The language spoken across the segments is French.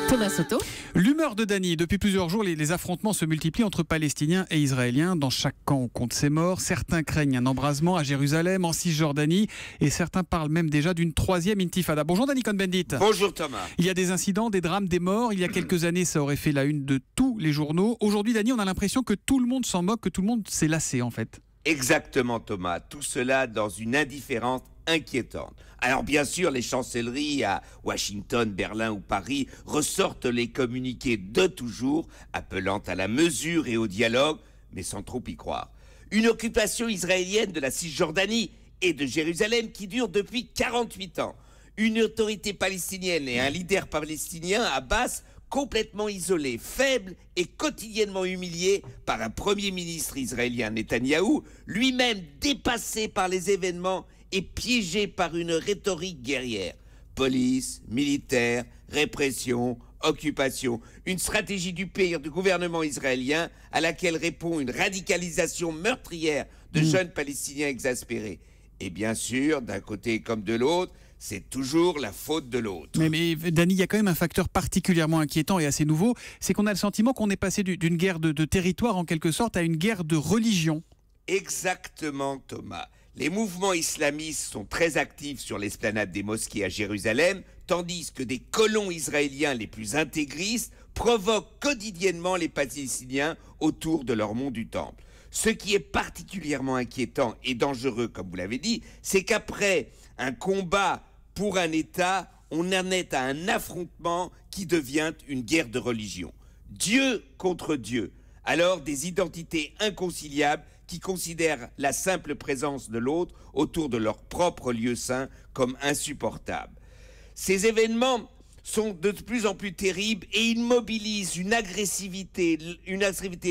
Thomas Soto. L'humeur de Dany. Depuis plusieurs jours, les affrontements se multiplient entre Palestiniens et Israéliens. Dans chaque camp, on compte ses morts. Certains craignent un embrasement à Jérusalem, en Cisjordanie. Et certains parlent même déjà d'une troisième intifada. Bonjour Dany Cohn-Bendit. Bonjour Thomas. Il y a des incidents, des drames, des morts. Il y a quelques années, ça aurait fait la une de tous les journaux. Aujourd'hui, Dany, on a l'impression que tout le monde s'en moque, que tout le monde s'est lassé en fait. Exactement Thomas. Tout cela dans une indifférence inquiétante. Alors bien sûr, les chancelleries à Washington, Berlin ou Paris ressortent les communiqués de toujours, appelant à la mesure et au dialogue, mais sans trop y croire. Une occupation israélienne de la Cisjordanie et de Jérusalem qui dure depuis 48 ans. Une autorité palestinienne et un leader palestinien, Abbas, complètement isolé, faible et quotidiennement humilié par un premier ministre israélien, Netanyahou, lui-même dépassé par les événements et piégé par une rhétorique guerrière. Police, militaire, répression, occupation, une stratégie du pire du gouvernement israélien à laquelle répond une radicalisation meurtrière de jeunes Palestiniens exaspérés. Et bien sûr, d'un côté comme de l'autre, c'est toujours la faute de l'autre. Mais Dany, il y a quand même un facteur particulièrement inquiétant et assez nouveau, c'est qu'on a le sentiment qu'on est passé d'une guerre de territoire en quelque sorte à une guerre de religion. Exactement Thomas. Les mouvements islamistes sont très actifs sur l'esplanade des mosquées à Jérusalem, tandis que des colons israéliens les plus intégristes provoquent quotidiennement les Palestiniens autour de leur mont du Temple. Ce qui est particulièrement inquiétant et dangereux, comme vous l'avez dit, c'est qu'après un combat pour un État, on en est à un affrontement qui devient une guerre de religion. Dieu contre Dieu. Alors des identités inconciliables qui considèrent la simple présence de l'autre autour de leur propre lieu saint comme insupportable. Ces événements sont de plus en plus terribles et ils mobilisent une agressivité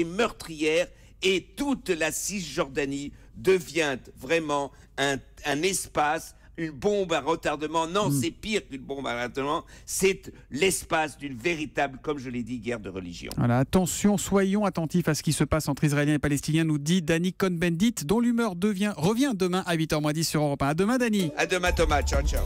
meurtrière et toute la Cisjordanie devient vraiment un espace, une bombe à retardement. Non, c'est pire qu'une bombe à retardement. C'est l'espace d'une véritable, comme je l'ai dit, guerre de religion. Voilà, attention, soyons attentifs à ce qui se passe entre Israéliens et Palestiniens, nous dit Dany Cohn-Bendit, dont l'humeur revient demain à 8h10 sur Europe 1. À demain, Dany. À demain, Thomas. Ciao, ciao.